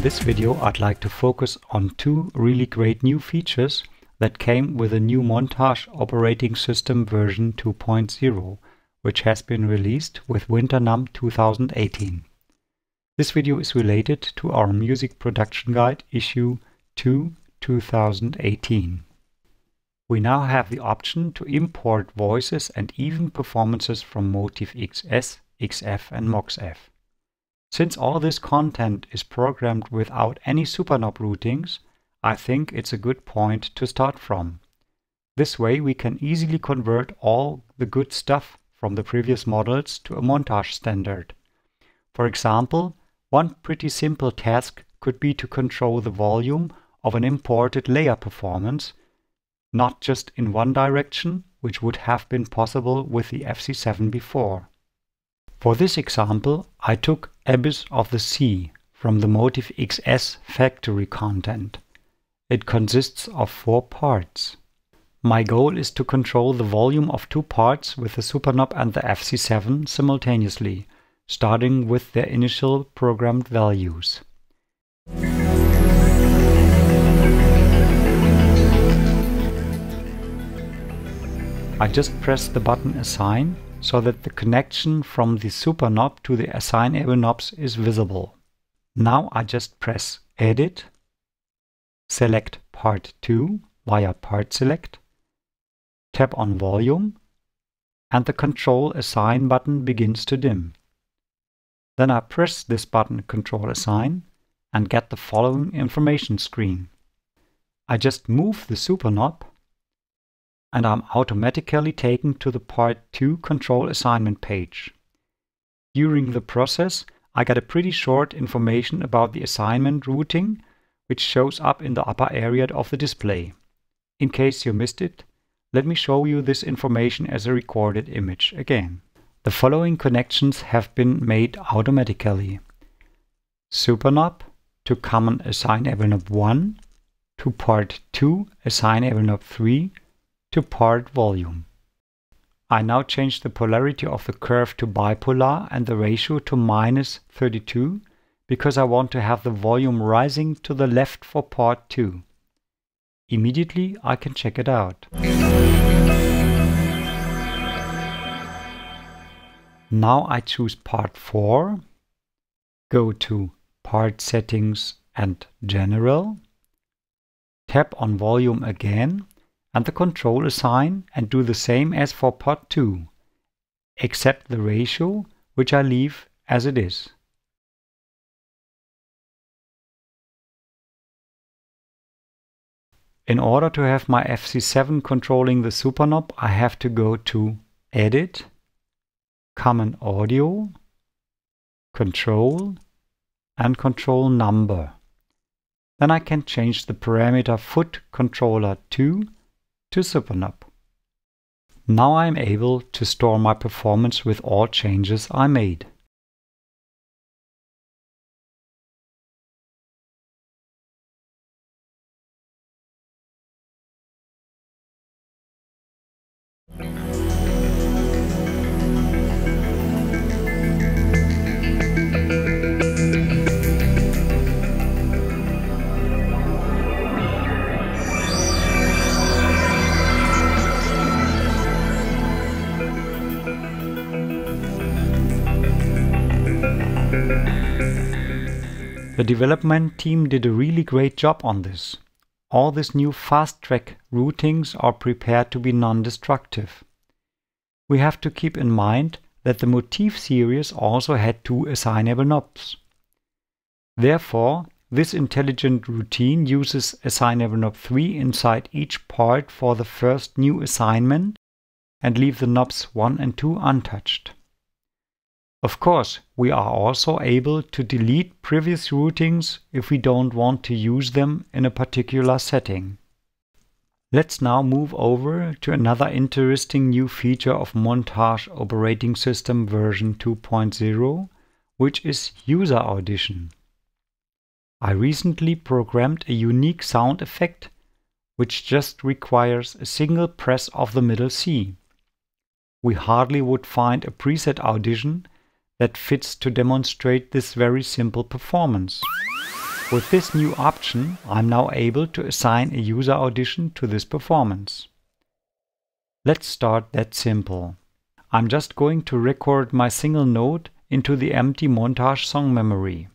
this video, I'd like to focus on two really great new features that came with a new Montage operating system version 2.0, which has been released with WinterNum 2018. This video is related to our Music Production Guide issue 2, 2018. We now have the option to import voices and even performances from Motiv XS, XF and MOXF. Since all this content is programmed without any superknob routings, I think it's a good point to start from. This way we can easily convert all the good stuff from the previous models to a Montage standard. For example, one pretty simple task could be to control the volume of an imported layer performance, not just in one direction, which would have been possible with the FC7 before. For this example, I took Abyss of the Sea from the Motiv XS factory content. It consists of 4 parts. My goal is to control the volume of 2 parts with the superknob and the FC7 simultaneously, starting with their initial programmed values. I just press the button Assign so that the connection from the superknob to the assignable knobs is visible. Now I just press Edit, select Part 2 via Part Select, tap on Volume, and the Control Assign button begins to dim. Then I press this button Control Assign and get the following information screen. I just move the superknob and I'm automatically taken to the Part 2 control assignment page. During the process, I get a pretty short information about the assignment routing, which shows up in the upper area of the display. In case you missed it, let me show you this information as a recorded image again. The following connections have been made automatically. Superknob to common assignable knob 1, to Part 2 assignable knob 3, to part volume. I now change the polarity of the curve to bipolar and the ratio to -32 because I want to have the volume rising to the left for part 2. Immediately I can check it out. Now I choose part 4, go to Part Settings and General, tap on Volume again, and the Control Assign and do the same as for part 2, except the ratio, which I leave as it is. In order to have my FC7 controlling the superknob, I have to go to Edit, Common Audio, Control, and Control Number. Then I can change the parameter Foot Controller 2 to superknob. Now I am able to store my performance with all changes I made. The development team did a really great job on this. All these new fast-track routings are prepared to be non-destructive. We have to keep in mind that the Motiv series also had 2 assignable knobs. Therefore, this intelligent routine uses assignable knob 3 inside each part for the first new assignment and leave the knobs 1 and 2 untouched. Of course, we are also able to delete previous routings if we don't want to use them in a particular setting. Let's now move over to another interesting new feature of Montage operating system version 2.0, which is user audition. I recently programmed a unique sound effect, which just requires a single press of the middle C. We hardly would find a preset audition that fits to demonstrate this very simple performance. With this new option, I'm now able to assign a user audition to this performance. Let's start that simple. I'm just going to record my single note into the empty montage song memory.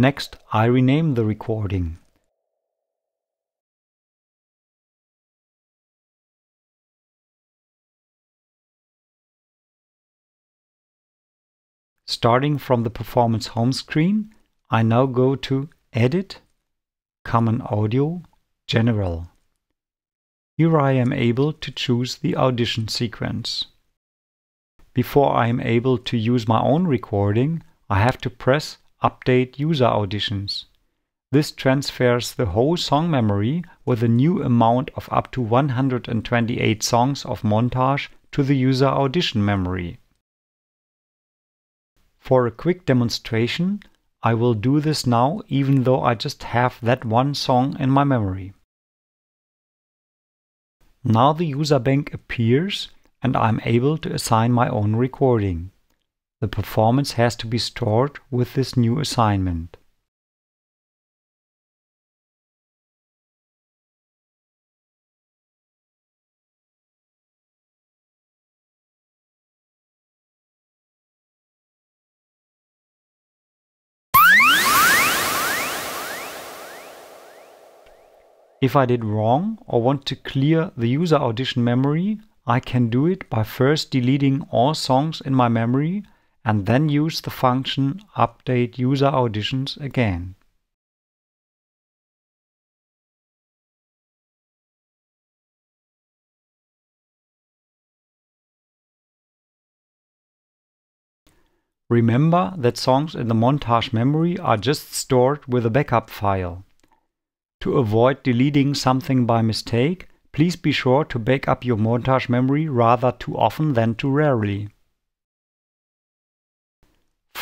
Next, I rename the recording. Starting from the performance home screen, I now go to Edit, Common Audio, General. Here I am able to choose the audition sequence. Before I am able to use my own recording, I have to press Update User Auditions. This transfers the whole song memory with a new amount of up to 128 songs of montage to the user audition memory. For a quick demonstration, I will do this now even though I just have that one song in my memory. Now the user bank appears and I'm able to assign my own recording. The performance has to be stored with this new assignment. If I did wrong or want to clear the user audition memory, I can do it by first deleting all songs in my memory and then use the function Update User Auditions again. Remember that songs in the montage memory are just stored with a backup file. To avoid deleting something by mistake, please be sure to back up your montage memory rather too often than too rarely.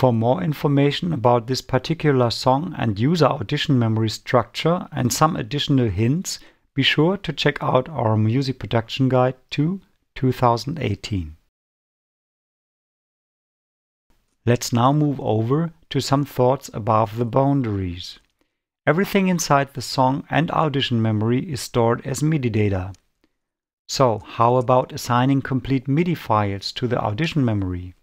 For more information about this particular song and user audition memory structure and some additional hints, be sure to check out our Music Production Guide to 2018. Let's now move over to some thoughts above the boundaries. Everything inside the song and audition memory is stored as MIDI data. So, how about assigning complete MIDI files to the audition memory?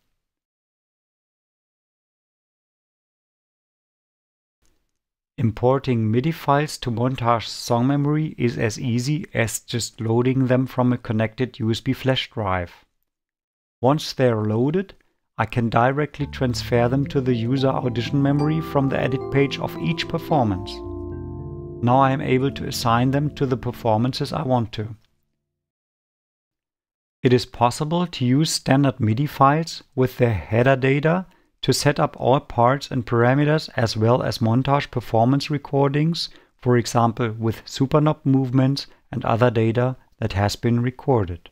Importing MIDI files to montage song memory is as easy as just loading them from a connected USB flash drive. Once they are loaded, I can directly transfer them to the user audition memory from the edit page of each performance. Now I am able to assign them to the performances I want to. It is possible to use standard MIDI files with their header data to set up all parts and parameters as well as montage performance recordings, for example with superknob movements and other data that has been recorded.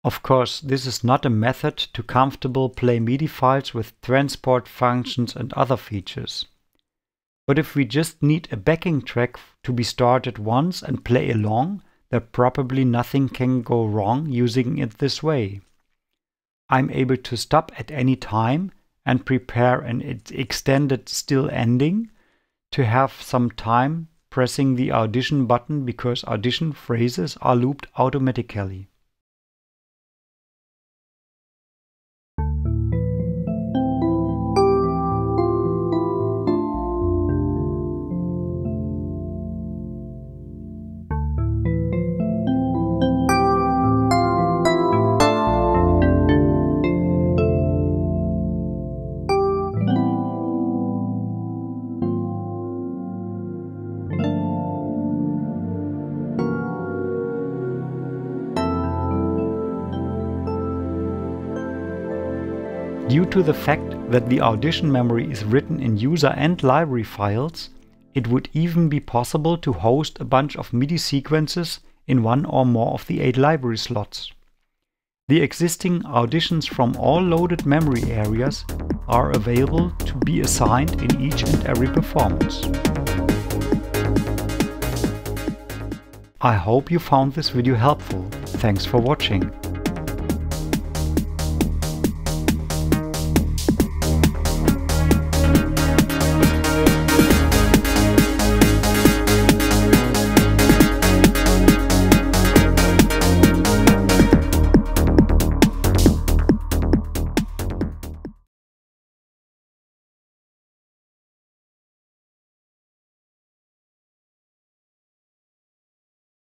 Of course, this is not a method to comfortably play MIDI files with transport functions and other features. But if we just need a backing track to be started once and play along, then probably nothing can go wrong using it this way. I'm able to stop at any time and prepare an extended still ending to have some time pressing the audition button because audition phrases are looped automatically. Due to the fact that the audition memory is written in user and library files, It would even be possible to host a bunch of MIDI sequences in one or more of the 8 library slots. The existing auditions from all loaded memory areas are available to be assigned in each and every performance. I hope you found this video helpful. Thanks for watching.